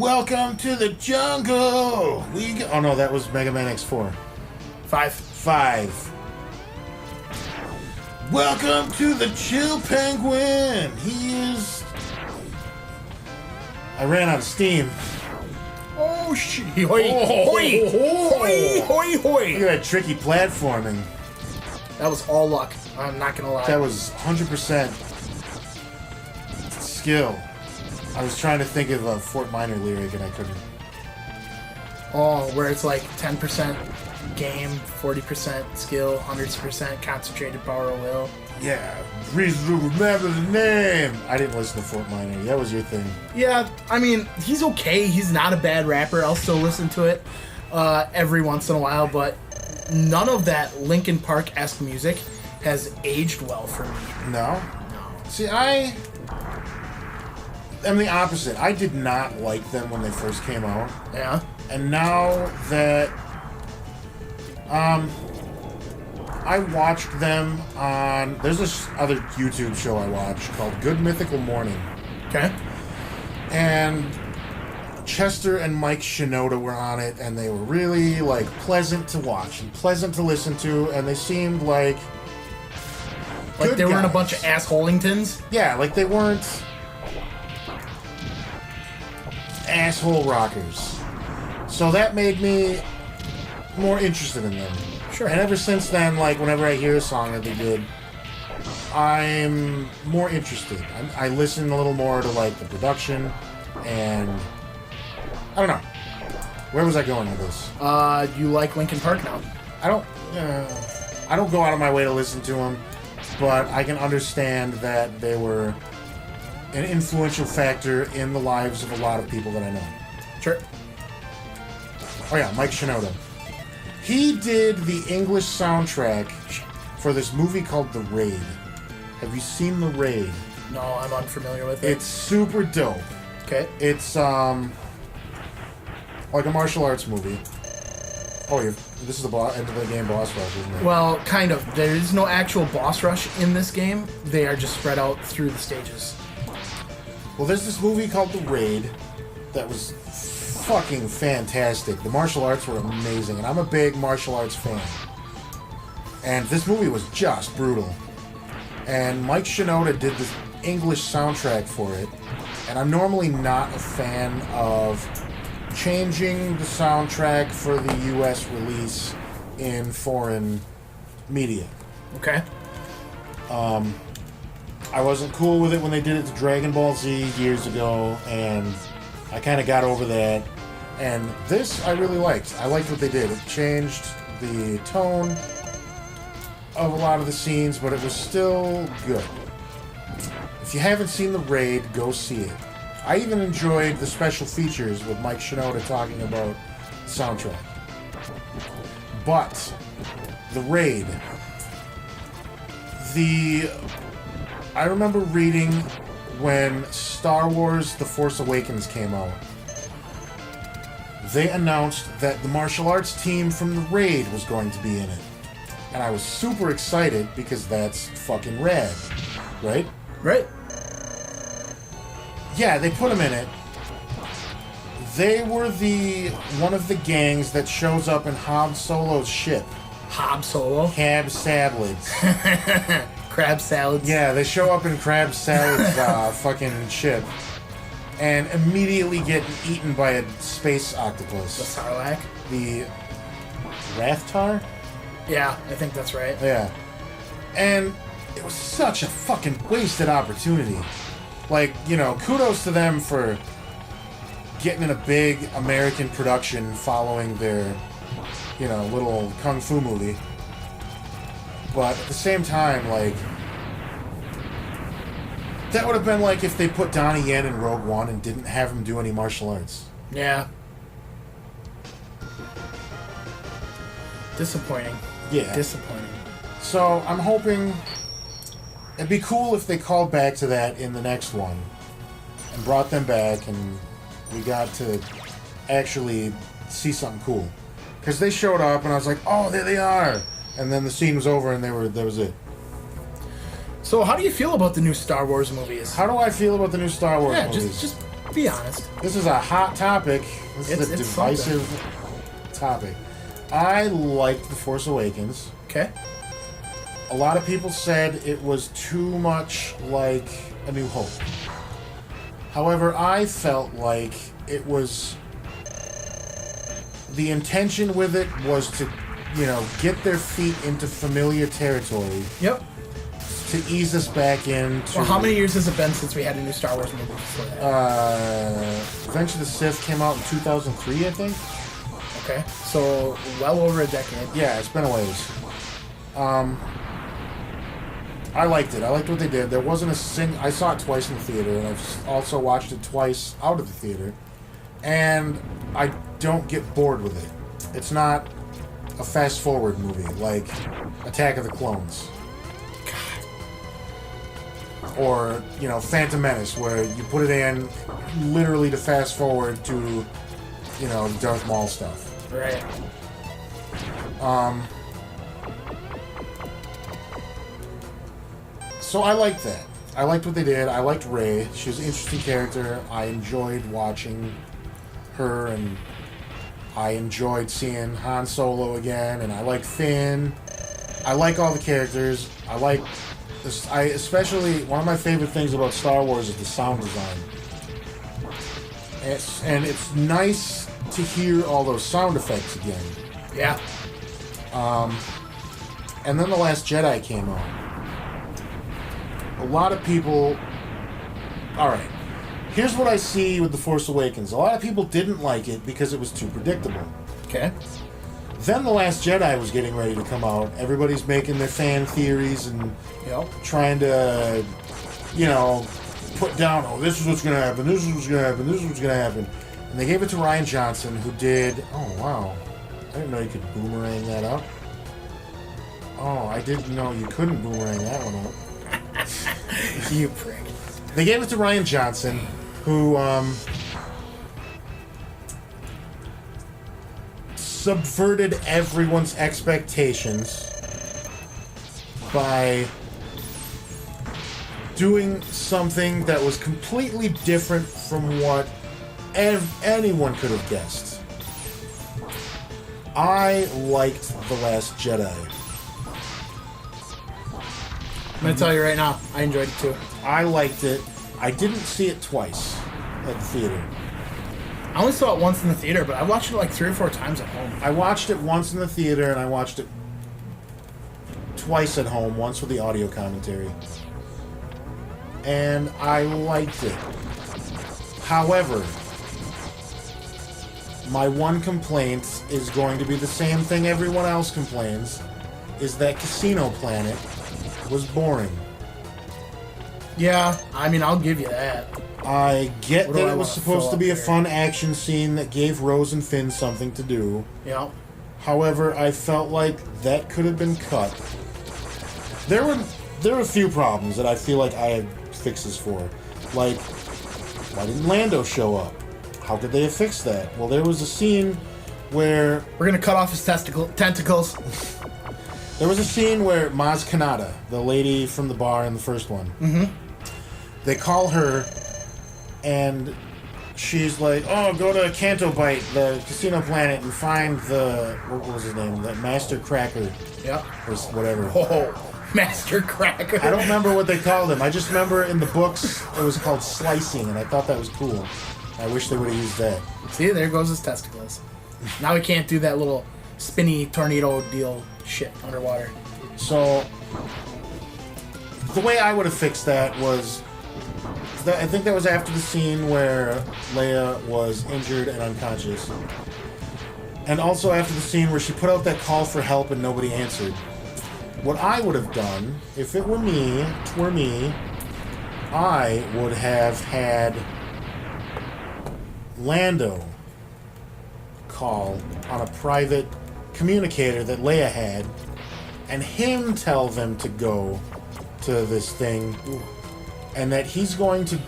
Welcome to the jungle. Oh no, that was Mega Man X4. 5. Welcome to the Chill Penguin. I ran out of steam. Oh shit! Hoi! Hoi! Hoi! Hoi! Look Hoi! at that tricky platforming. That was all luck. I'm not gonna lie. That was 100% skill. I was trying to think of a Fort Minor lyric and I couldn't. Oh, where it's like 10% game, 40% skill, 100% concentrated power of will. Yeah, reason to remember the name. I didn't listen to Fort Minor. That was your thing. Yeah, I mean, he's okay. He's not a bad rapper. I'll still listen to it every once in a while, but none of that Linkin Park-esque music has aged well for me. No? See, I am the opposite. I did not like them when they first came out. Yeah? And now that I watched them on... There's this other YouTube show I watch called Good Mythical Morning. Okay. And Chester and Mike Shinoda were on it, and they were really, like, pleasant to watch and pleasant to listen to, and they seemed like... Like good they weren't a guys. bunch of assholingtons? Yeah, like they weren't asshole rockers. So that made me more interested in them. Sure. And ever since then, like, whenever I hear a song that they did, I'm more interested. I listen a little more to, like, the production, and I don't know. Where was I going with this? You like Linkin Park now? I don't go out of my way to listen to them, but I can understand that they were an influential factor in the lives of a lot of people that I know. Sure. Oh yeah, Mike Shinoda. He did the English soundtrack for this movie called The Raid. Have you seen The Raid? No, I'm unfamiliar with it. It's super dope. Okay. It's like a martial arts movie. Oh, this is the end of the game boss rush, isn't it? Well, kind of. There is no actual boss rush in this game. They are just spread out through the stages. Well, there's this movie called The Raid that was fucking fantastic. The martial arts were amazing, and I'm a big martial arts fan. And this movie was just brutal. And Mike Shinoda did the English soundtrack for it, and I'm normally not a fan of changing the soundtrack for the US release in foreign media. Okay. I wasn't cool with it when they did it to Dragon Ball Z years ago, and I kind of got over that. And this I really liked. I liked what they did. It changed the tone of a lot of the scenes, but it was still good. If you haven't seen The Raid, go see it. I even enjoyed the special features with Mike Shinoda talking about the soundtrack. But The Raid, I remember reading when Star Wars The Force Awakens came out, they announced that the martial arts team from The Raid was going to be in it. And I was super excited because that's fucking rad, right? Right. Yeah, they put them in it. They were one of the gangs that shows up in Han Solo's ship. Hob Solo. Crab Salads. Crab salads. Yeah, they show up in Crab Salad's fucking ship and immediately get eaten by a space The octopus. Sarlacc. The Rathtar? Yeah, I think that's right. Yeah. And it was such a fucking wasted opportunity. Like, kudos to them for getting in a big American production following their, little kung fu movie. But at the same time, like, that would have been like if they put Donnie Yen in Rogue One and didn't have him do any martial arts. Yeah. Disappointing. Yeah. Disappointing. So I'm hoping it'd be cool if they called back to that in the next one and brought them back and we got to actually see something cool. Because they showed up and I was like, oh, there they are. And then the scene was over and that was it. So how do you feel about the new Star Wars movies? How do I feel about the new Star Wars Yeah, movies? just Be honest. This is a hot topic. This is a It's divisive topic. I liked The Force Awakens. Okay. A lot of people said it was too much like A New Hope. However, I felt like it was... The intention with it was to, get their feet into familiar territory. Yep. To ease us back into... Well, how many years has it been since we had a new Star Wars movie before that? Revenge of the Sith came out in 2003, I think. Okay. So, well over a decade. Yeah, it's been a ways. I liked it. I liked what they did. There wasn't a I saw it twice in the theater, and I've also watched it twice out of the theater. And I don't get bored with it. It's not a fast-forward movie like Attack of the Clones. Or, Phantom Menace, where you put it in literally to fast-forward to, Darth Maul stuff. Right. So I liked that. I liked what they did. I liked Rey. She was an interesting character. I enjoyed watching her, and I enjoyed seeing Han Solo again, and I like Finn. I like all the characters. I like this. Especially one of my favorite things about Star Wars is the sound design. And it's nice to hear all those sound effects again. Yeah. And then The Last Jedi came out. A lot of people... Alright. Here's what I see with The Force Awakens. A lot of people didn't like it because it was too predictable. Okay. Then The Last Jedi was getting ready to come out. Everybody's making their fan theories and trying to, put down, oh, this is what's going to happen, this is what's going to happen, this is what's going to happen. And they gave it to Rian Johnson, who did... Oh, wow. I didn't know you could boomerang that up. Oh, I didn't know you couldn't boomerang that one up. You prick. They gave it to Rian Johnson, who subverted everyone's expectations by doing something that was completely different from what anyone could have guessed. I liked The Last Jedi. I'm going to tell you right now, I enjoyed it too. I liked it. I didn't see it twice at the theater. I only saw it once in the theater, but I watched it like 3 or 4 times at home. I watched it once in the theater, and I watched it twice at home, once with the audio commentary. And I liked it. However, my one complaint is going to be the same thing everyone else complains, is that Casino Planet was boring. Yeah, I mean, I'll give you that. I get What do that I it was wanna supposed fill to be a up there? fun action scene that gave Rose and Finn something to do. Yeah. However, I felt like that could have been cut. There were a few problems that I feel like I had fixes for. Like, why didn't Lando show up? How could they have fixed that? Well, there was a scene where... We're going to cut off his tentacles. There was a scene where Maz Kanata, the lady from the bar in the first one, they call her, and she's like, oh, go to Canto Bite, the Casino Planet, and find the... What was his name? The Master Cracker. Yep. Or whatever. Oh, Master Cracker. I don't remember what they called him. I just remember in the books it was called slicing, and I thought that was cool. I wish they would have used that. See, there goes his testicles. Now he can't do that little spinny tornado deal shit underwater. So, the way I would have fixed that was... I think that was after the scene where Leia was injured and unconscious. And also after the scene where she put out that call for help and nobody answered. What I would have done, if it were me, I would have had Lando call on a private communicator that Leia had, and him tell them to go to this thing, and that he's going to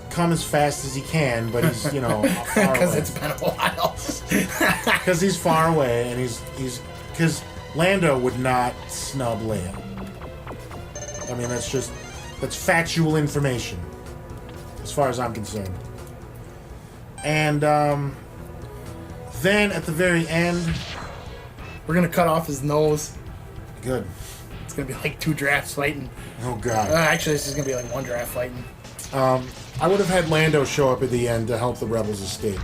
come as fast as he can, but he's, far away. Because it's been a while. Because he's far away, and because Lando would not snub Leia. I mean, that's factual information, as far as I'm concerned. And then at the very end, We're gonna cut off his nose. good. It's gonna be like 2 drafts fighting. Oh God. Actually, this is gonna be like 1 draft fighting. I would have had Lando show up at the end to help the rebels escape.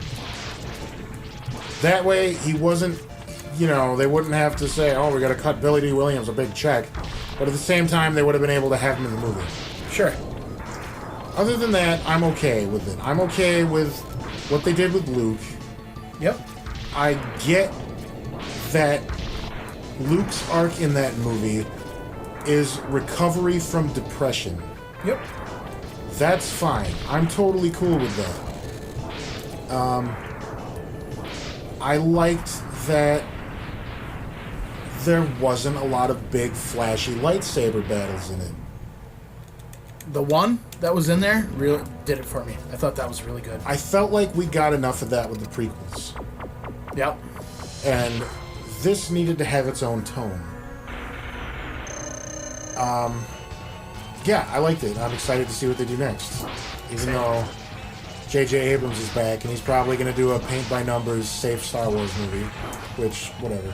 That way, he wasn't. They wouldn't have to say, "Oh, we got to cut Billy D. Williams a big check," but at the same time, they would have been able to have him in the movie. Sure. Other than that, I'm okay with it. I'm okay with what they did with Luke. Yep. I get that Luke's arc in that movie is recovery from depression. Yep. That's fine. I'm totally cool with that. I liked that there wasn't a lot of big, flashy lightsaber battles in it. The one that was in there really did it for me. I thought that was really good. I felt like we got enough of that with the prequels. Yep. And this needed to have its own tone. Yeah, I liked it. I'm excited to see what they do next. Even though J.J. Abrams is back, and he's probably going to do a paint-by-numbers, safe Star Wars movie. Which, whatever.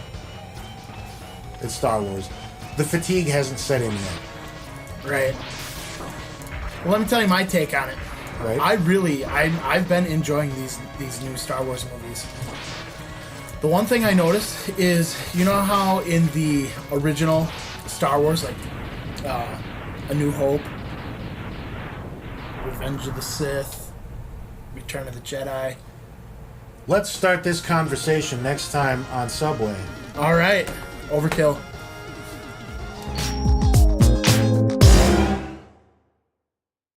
It's Star Wars. The fatigue hasn't set in yet. Right. Well, let me tell you my take on it. Right? I've been enjoying these new Star Wars movies. The one thing I noticed is, you know how in the original Star Wars, like A New Hope, Revenge of the Sith, Return of the Jedi. Let's start this conversation next time on Subway. All right, Overkill.